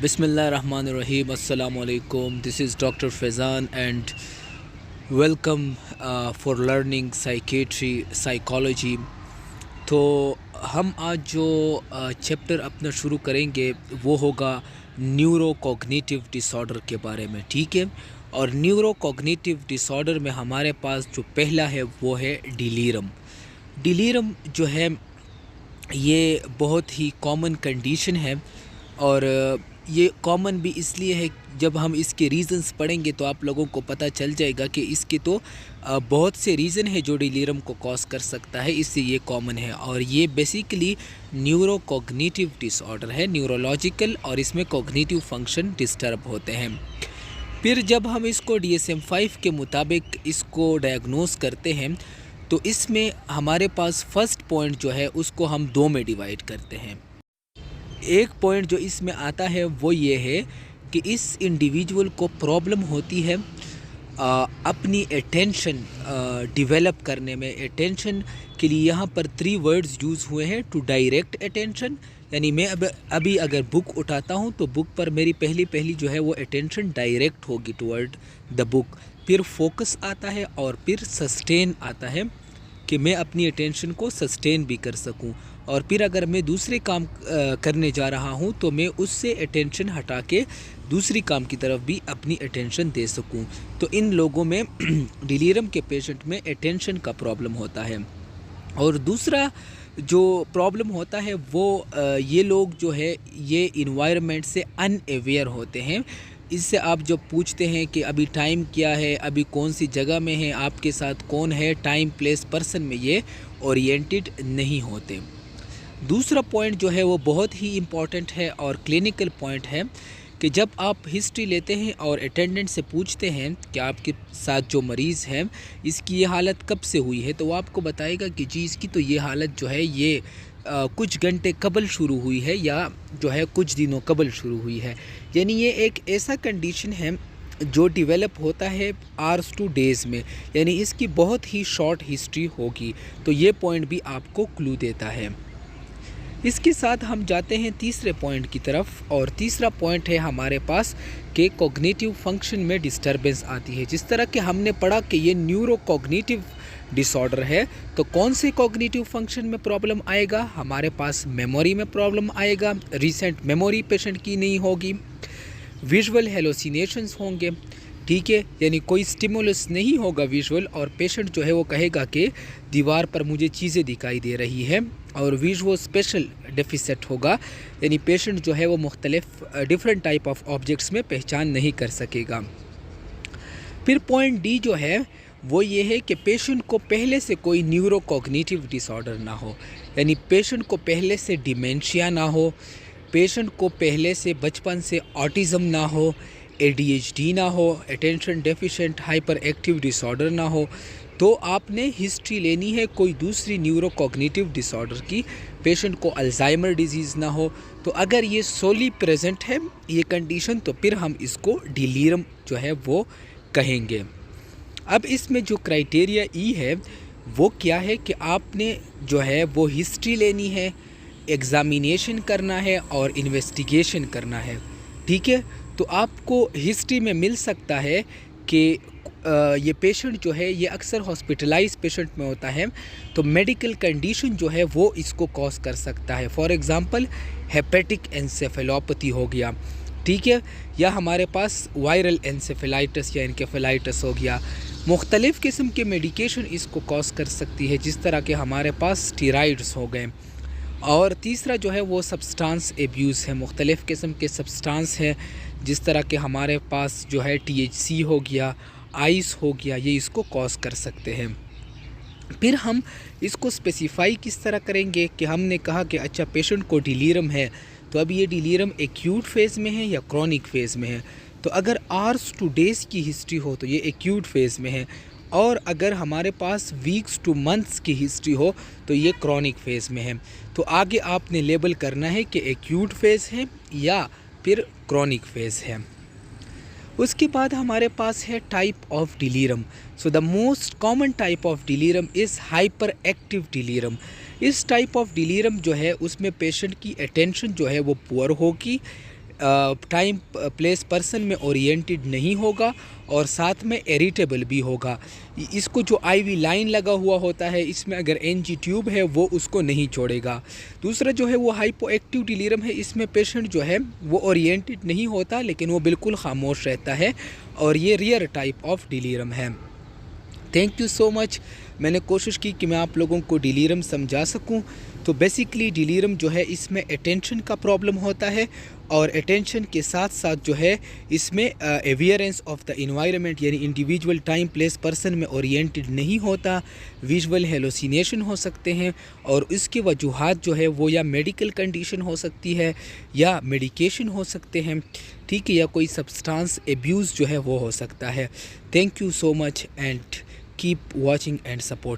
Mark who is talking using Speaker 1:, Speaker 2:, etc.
Speaker 1: Bismillahirrahmanirrahim. Assalamu alaikum. This is Dr. Faizan and welcome for learning psychiatry, psychology. तो हम आज जो chapter अपना शुरू करेंगे वो होगा न्यूरो कॉग्निटिव डिसऑर्डर के बारे में, ठीक है। और न्यूरो कॉग्निटिव डिसऑर्डर में हमारे पास जो पहला है वो है डिलीरम। डिलीरम जो है ये बहुत ही कॉमन कंडीशन है और ये कॉमन भी इसलिए है, जब हम इसके रीज़न्स पढ़ेंगे तो आप लोगों को पता चल जाएगा कि इसके तो बहुत से रीज़न है जो डिलीरम को कॉज कर सकता है, इससे ये कॉमन है। और ये बेसिकली न्यूरो कॉग्निटिव डिसऑर्डर है, न्यूरोलॉजिकल, और इसमें कॉग्निटिव फंक्शन डिस्टर्ब होते हैं। फिर जब हम इसको DSM-5 के मुताबिक इसको डायग्नोस करते हैं तो इसमें हमारे पास फर्स्ट पॉइंट जो है उसको हम दो में डिवाइड करते हैं। एक पॉइंट जो इसमें आता है वो ये है कि इस इंडिविजुअल को प्रॉब्लम होती है अपनी अटेंशन डेवलप करने में। अटेंशन के लिए यहाँ पर 3 वर्ड्स यूज़ हुए हैं। टू डायरेक्ट अटेंशन, यानी मैं अभी अगर बुक उठाता हूँ तो बुक पर मेरी पहली जो है वो अटेंशन डायरेक्ट होगी टुवर्ड द बुक। फिर फोकस आता है और फिर सस्टेन आता है कि मैं अपनी अटेंशन को सस्टेन भी कर सकूं। और फिर अगर मैं दूसरे काम करने जा रहा हूं तो मैं उससे अटेंशन हटा के दूसरी काम की तरफ भी अपनी अटेंशन दे सकूं। तो इन लोगों में डिलीरम के पेशेंट में अटेंशन का प्रॉब्लम होता है। और दूसरा जो प्रॉब्लम होता है वो ये लोग जो है ये इन्वायरमेंट से अनअवेयर होते हैं। इससे आप जब पूछते हैं कि अभी टाइम क्या है, अभी कौन सी जगह में है, आपके साथ कौन है, टाइम प्लेस पर्सन में ये ओरिएंटेड नहीं होते। दूसरा पॉइंट जो है वो बहुत ही इम्पॉर्टेंट है और क्लिनिकल पॉइंट है कि जब आप हिस्ट्री लेते हैं और अटेंडेंट से पूछते हैं कि आपके साथ जो मरीज़ है इसकी ये हालत कब से हुई है, तो वो आपको बताएगा कि जी इसकी तो ये हालत जो है ये कुछ घंटे कबल शुरू हुई है या जो है कुछ दिनों कबल शुरू हुई है। यानी ये एक ऐसा कंडीशन है जो डेवलप होता है आवर्स टू डेज़ में, यानी इसकी बहुत ही शॉर्ट हिस्ट्री होगी। तो ये पॉइंट भी आपको क्लू देता है। इसके साथ हम जाते हैं तीसरे पॉइंट की तरफ, और तीसरा पॉइंट है हमारे पास कि कॉग्निटिव फंक्शन में डिस्टर्बेंस आती है। जिस तरह के हमने पढ़ा कि ये न्यूरो कॉग्निटिव डिसऑर्डर है, तो कौन से कॉग्निटिव फंक्शन में प्रॉब्लम आएगा? हमारे पास मेमोरी में प्रॉब्लम आएगा, रिसेंट मेमोरी पेशेंट की नहीं होगी, विजुअल हेलोसिनेशंस होंगे, ठीक है, यानी कोई स्टिमुलस नहीं होगा विजुअल, और पेशेंट जो है वो कहेगा कि दीवार पर मुझे चीज़ें दिखाई दे रही है। और विजुअल स्पेशल डेफिसिट होगा, यानी पेशेंट जो है वो मुख्तलिफ डिफरेंट टाइप ऑफ ऑब्जेक्ट्स में पहचान नहीं कर सकेगा। फिर पॉइंट डी जो है वो ये है कि पेशेंट को पहले से कोई न्यूरो कॉग्निटिव डिसऑर्डर ना हो, यानी पेशेंट को पहले से डिमेंशिया ना हो, पेशेंट को पहले से बचपन से ऑटिज़म ना हो, ADHD ना हो, attention deficient hyper active disorder ना हो। तो आपने हिस्ट्री लेनी है कोई दूसरी न्यूरो कॉग्निटिव डिसऑर्डर की, पेशेंट को अल्जाइमर डिजीज़ ना हो। तो अगर ये सोली प्रेजेंट है ये कंडीशन, तो फिर हम इसको डिलीरम जो है वो कहेंगे। अब इसमें जो क्राइटेरिया ई है वो क्या है कि आपने जो है वो हिस्ट्री लेनी है, एग्ज़ामिनेशन करना है और इन्वेस्टिगेशन करना है, ठीक है। तो आपको हिस्ट्री में मिल सकता है कि ये पेशेंट जो है ये अक्सर हॉस्पिटलाइज पेशेंट में होता है, तो मेडिकल कंडीशन जो है वो इसको कॉज कर सकता है। फॉर एग्ज़ाम्पल हेपेटिक एंसेफेलोपैथी हो गया, ठीक है, या हमारे पास वायरल एंसेफेलाइटिस या एनकेफेलाइटिस हो गया। मुख्तलिफ़ किस्म के मेडिकेशन इसको कॉज कर सकती है, जिस तरह के हमारे पास स्टीरॉइड्स हो गए। और तीसरा जो है वो सब्सटेंस एब्यूज़ है, मुख्तलिफ़ किस्म के सब्सटेंस हैं, जिस तरह के हमारे पास जो है THC हो गया, आइस हो गया, ये इसको कॉज कर सकते हैं। फिर हम इसको स्पेसिफाई किस तरह करेंगे कि हमने कहा कि अच्छा पेशेंट को डिलीरम है, तो अब ये डिलीरम एक्यूट फेज़ में है या क्रॉनिक फेज़ में है। तो अगर आवर्स टू डेज़ की हिस्ट्री हो तो ये एक्यूट फेज़ में है, और अगर हमारे पास वीक्स टू मंथ्स की हिस्ट्री हो तो ये क्रॉनिक फेज़ में है। तो आगे आपने लेबल करना है कि एक्यूट फेज़ है या फिर क्रॉनिक फेज़ है। उसके बाद हमारे पास है type of delirium. So the most common type of delirium is hyper active delirium. इस टाइप ऑफ डिलीरम जो है उसमें पेशेंट की अटेंशन जो है वो पुअर होगी, टाइम प्लेस पर्सन में ओरिएंटेड नहीं होगा और साथ में इरिटेबल भी होगा। इसको जो आईवी लाइन लगा हुआ होता है इसमें अगर एनजी ट्यूब है वो उसको नहीं छोड़ेगा। दूसरा जो है वो हाइपोएक्टिव डिलीरम है, इसमें पेशेंट जो है वो ओरिएंटेड नहीं होता लेकिन वो बिल्कुल खामोश रहता है और ये रेयर टाइप ऑफ डिलीरम है। Thank you so much. मैंने कोशिश की कि मैं आप लोगों को डिलीरम समझा सकूं। तो बेसिकली डिलीरम जो है इसमें अटेंशन का प्रॉब्लम होता है और अटेंशन के साथ साथ जो है इसमें अवेयरेंस ऑफ द इन्वायरमेंट यानी इंडिविजुअल टाइम प्लेस पर्सन में ओरिएंटेड नहीं होता। विजुअल हेलोसिनेशन हो सकते हैं और इसके वजूहात जो है वो या मेडिकल कंडीशन हो सकती है या मेडिकेशन हो सकते हैं, ठीक है, या कोई सब्सटेंस एब्यूज़ जो है वो हो सकता है। Thank you so much and keep watching and support.